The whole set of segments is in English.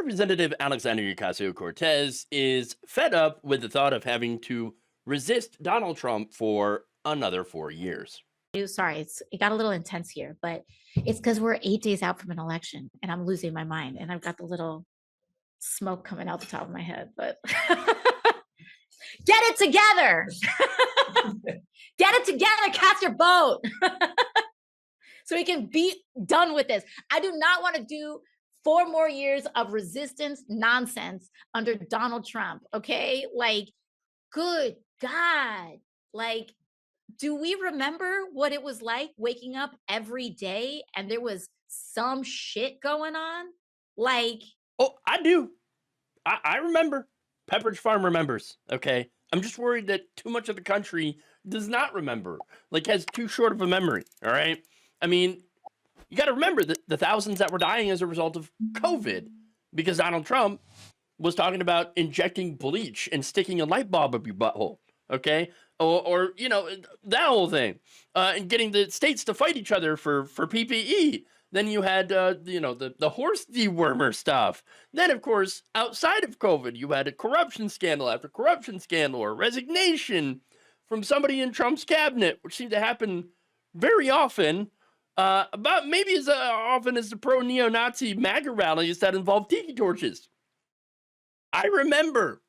Representative Alexandria Ocasio-Cortez is fed up with the thought of having to resist Donald Trump for another 4 years. Sorry, it got a little intense here, but it's because we're 8 days out from an election and I'm losing my mind and I've got the little smoke coming out the top of my head. But get it together. Get it together. Cast your vote so we can be done with this. I do not want to do 4 more years of resistance nonsense under Donald Trump. Okay. Like, good God. Like, do we remember what it was like waking up every day and there was some shit going on? Like, Oh, I do. I remember. Pepperidge Farm remembers. Okay. I'm just worried that too much of the country does not remember, like, has too short of a memory. All right. I mean, you got to remember that the thousands that were dying as a result of COVID because Donald Trump was talking about injecting bleach and sticking a light bulb up your butthole. Okay. Or that whole thing, and getting the states to fight each other for PPE. Then you had the horse dewormer stuff. Then, of course, outside of COVID, you had a corruption scandal after corruption scandal, or resignation from somebody in Trump's cabinet, which seemed to happen very often. About maybe as often as the pro neo-Nazi MAGA rallies that involved tiki torches. I remember.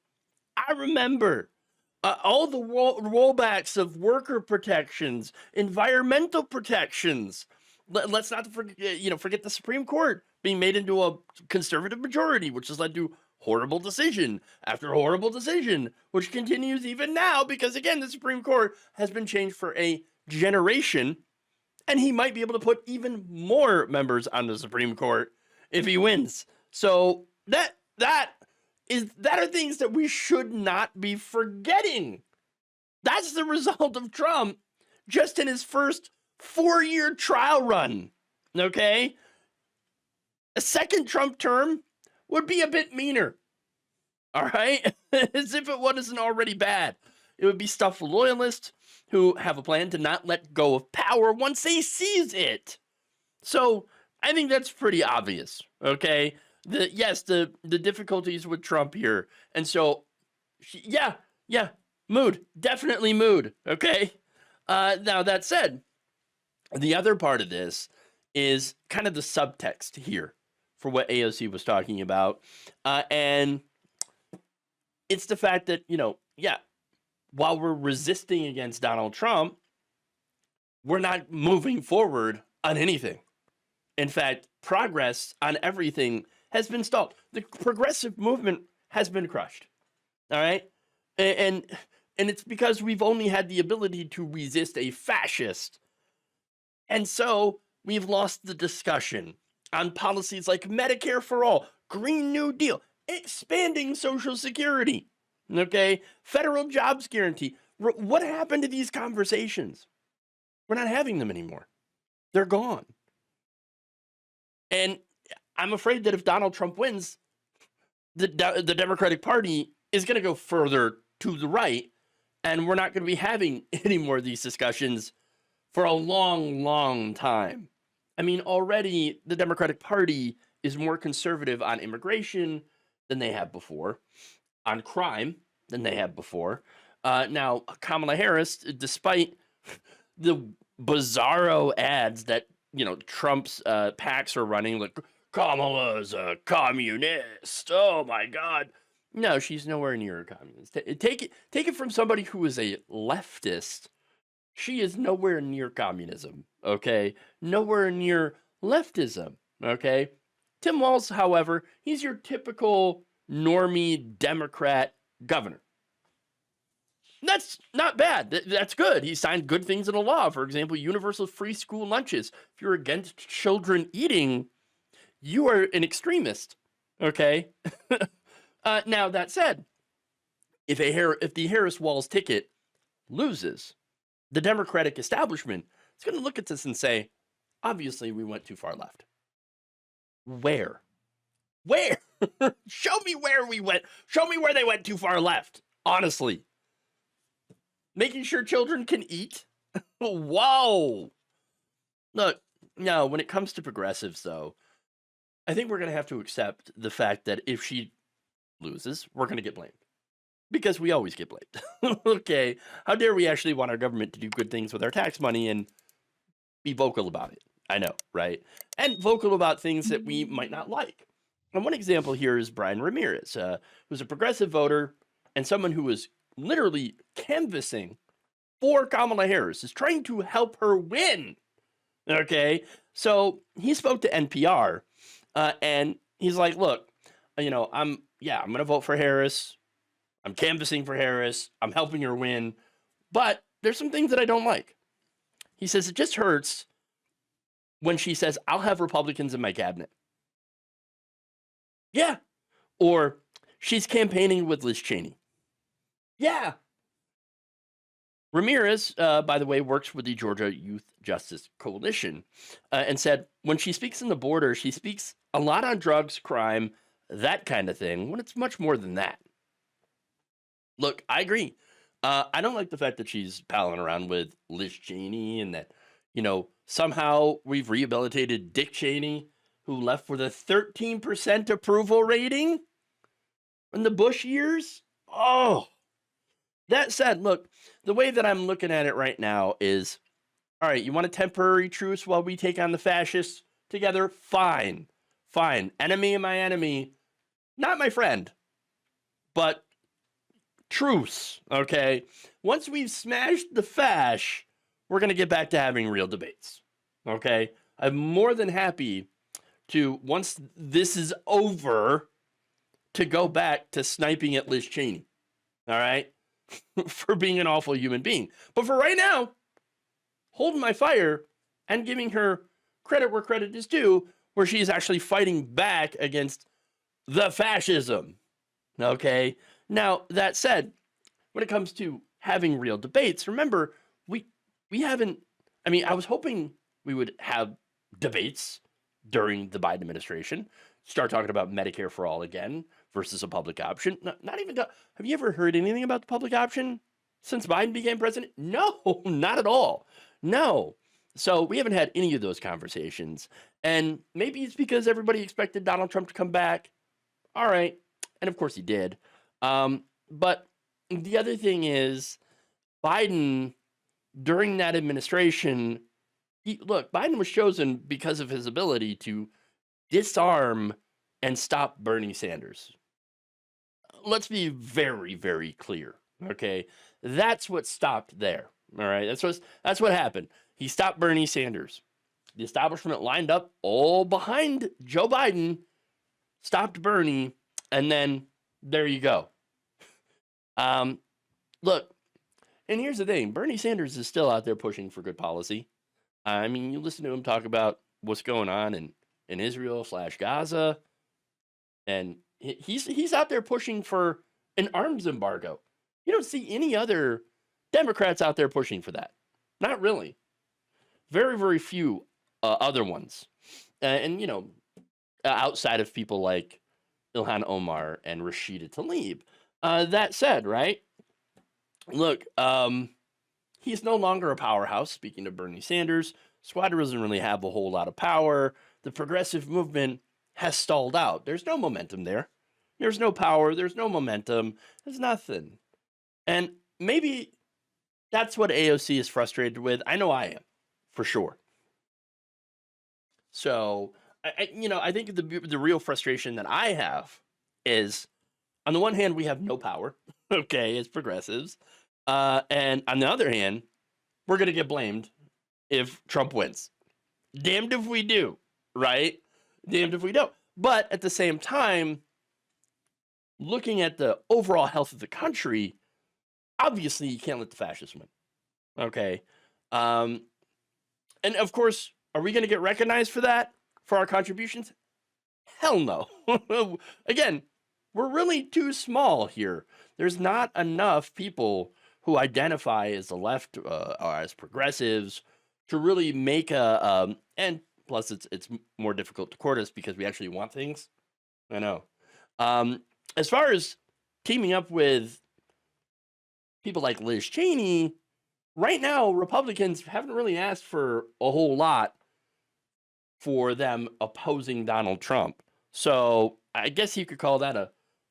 All the rollbacks of worker protections, environmental protections. Let's not forget the Supreme Court being made into a conservative majority, which has led to horrible decision after horrible decision, which continues even now because, again, the Supreme Court has been changed for a generation, and he might be able to put even more members on the Supreme Court if he wins. So that are things that we should not be forgetting. That's the result of Trump just in his first 4-year trial run. Okay? A second Trump term would be a bit meaner. All right? As if it wasn't already bad. It would be stuffed with loyalists who have a plan to not let go of power once they seize it. So I think that's pretty obvious. Okay? The difficulties with Trump here. And so, yeah, mood. Definitely mood. Okay? Now, that said, the other part of this is kind of the subtext here for what AOC was talking about. And it's the fact that, while we're resisting against Donald Trump, we're not moving forward on anything. In fact, progress on everything has been stalled. The progressive movement has been crushed. All right? And it's because we've only had the ability to resist a fascist. And so we've lost the discussion on policies like Medicare for all, Green New Deal, expanding Social Security, okay, federal jobs guarantee. What happened to these conversations? We're not having them anymore. They're gone. And I'm afraid that if Donald Trump wins, the Democratic Party is going to go further to the right, and we're not going to be having any more of these discussions for a long, long time. I mean, already the Democratic Party is more conservative on immigration than they have before, on crime than they have before. Now, Kamala Harris, despite the bizarro ads that Trump's PACs are running, like Kamala's a communist. Oh my God! No, she's nowhere near a communist. Take it from somebody who is a leftist. She is nowhere near communism. Okay, nowhere near leftism. Okay, Tim Walz, however, he's your typical normie Democrat governor. That's not bad. That's good. He signed good things into law. For example, universal free school lunches. If you're against children eating, you are an extremist. Okay? Now, that said, if the Harris-Walz ticket loses, the Democratic establishment is going to look at this and say, obviously, we went too far left. Where? Show me where we went. Show me where they went too far left. Honestly. Making sure children can eat? Whoa! Look, no, when it comes to progressives, though, I think we're going to have to accept the fact that if she loses, we're going to get blamed because we always get blamed. Okay. How dare we actually want our government to do good things with our tax money and be vocal about it? I know, right? And vocal about things that we might not like. And one example here is Brian Ramirez, who's a progressive voter and someone who was literally canvassing for Kamala Harris, is trying to help her win. Okay. So he spoke to NPR and he's like, look, I'm going to vote for Harris. I'm canvassing for Harris. I'm helping her win. But there's some things that I don't like. He says it just hurts when she says, I'll have Republicans in my cabinet. Yeah. Or she's campaigning with Liz Cheney. Yeah. Ramirez, by the way, works with the Georgia Youth Justice Coalition and said when she speaks on the border, she speaks a lot on drugs, crime, that kind of thing, when it's much more than that. Look, I agree. I don't like the fact that she's palling around with Liz Cheney and that, somehow we've rehabilitated Dick Cheney, who left with a 13% approval rating in the Bush years. Oh, that said, look, the way that I'm looking at it right now is, all right, you want a temporary truce while we take on the fascists together? Fine. Fine. Enemy of my enemy, not my friend, but truce, okay? Once we've smashed the fash, we're going to get back to having real debates, okay? I'm more than happy to, once this is over, to go back to sniping at Liz Cheney, all right? For being an awful human being. But for right now, holding my fire and giving her credit where credit is due, where she is actually fighting back against the fascism. Okay? Now, that said, when it comes to having real debates, remember, we haven't, I was hoping we would have debates during the Biden administration, start talking about Medicare for all again versus a public option. Not even, have you ever heard anything about the public option since Biden became president? No, not at all. No. So we haven't had any of those conversations. And maybe it's because everybody expected Donald Trump to come back. All right. And of course he did. But the other thing is Biden, during that administration, Biden was chosen because of his ability to disarm and stop Bernie Sanders. Let's be very, very clear. Okay. That's what stopped there. All right. That's what happened. He stopped Bernie Sanders. The establishment lined up all behind Joe Biden, stopped Bernie, and then there you go. Look, and here's the thing. Bernie Sanders is still out there pushing for good policy. You listen to him talk about what's going on in Israel/Gaza, and he's out there pushing for an arms embargo. You don't see any other Democrats out there pushing for that. Not really. Very, very few other ones. Outside of people like Ilhan Omar and Rashida Tlaib. That said, right? Look, he's no longer a powerhouse. Speaking of Bernie Sanders, Squatter doesn't really have a whole lot of power. The progressive movement has stalled out. There's no momentum there. There's no power. There's no momentum. There's nothing. And maybe that's what AOC is frustrated with. I know I am, for sure. So, I think the real frustration that I have is, on the one hand, we have no power, okay, as progressives. And on the other hand, we're going to get blamed if Trump wins. Damned if we do, right? Damned if we don't. But at the same time, looking at the overall health of the country, obviously you can't let the fascists win. Okay. And of course, are we going to get recognized for that? For our contributions? Hell no. Again, we're really too small here. There's not enough people who identify as the left or as progressives to really make and plus it's more difficult to court us because we actually want things. I know. As far as teaming up with people like Liz Cheney, right now Republicans haven't really asked for a whole lot for them opposing Donald Trump. So I guess you could call that a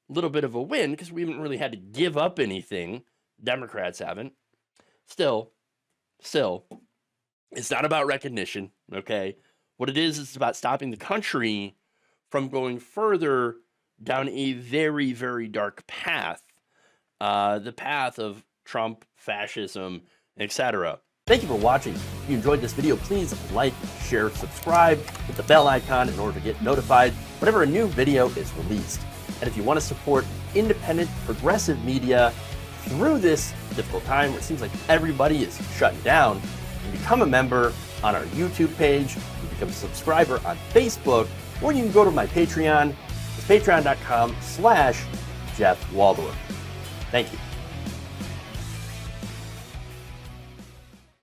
little bit of a win because we haven't really had to give up anything. Democrats haven't. Still, it's not about recognition, okay? What it is, it's about stopping the country from going further down a very, very dark path. The path of Trump, fascism, etc. Thank you for watching. If you enjoyed this video, please like, share, subscribe, hit the bell icon in order to get notified whenever a new video is released. And if you want to support independent, progressive media through this difficult time where it seems like everybody is shutting down, you can become a member on our YouTube page, you can become a subscriber on Facebook, or you can go to my Patreon. It's patreon.com/Jeff Waldorf. Thank you.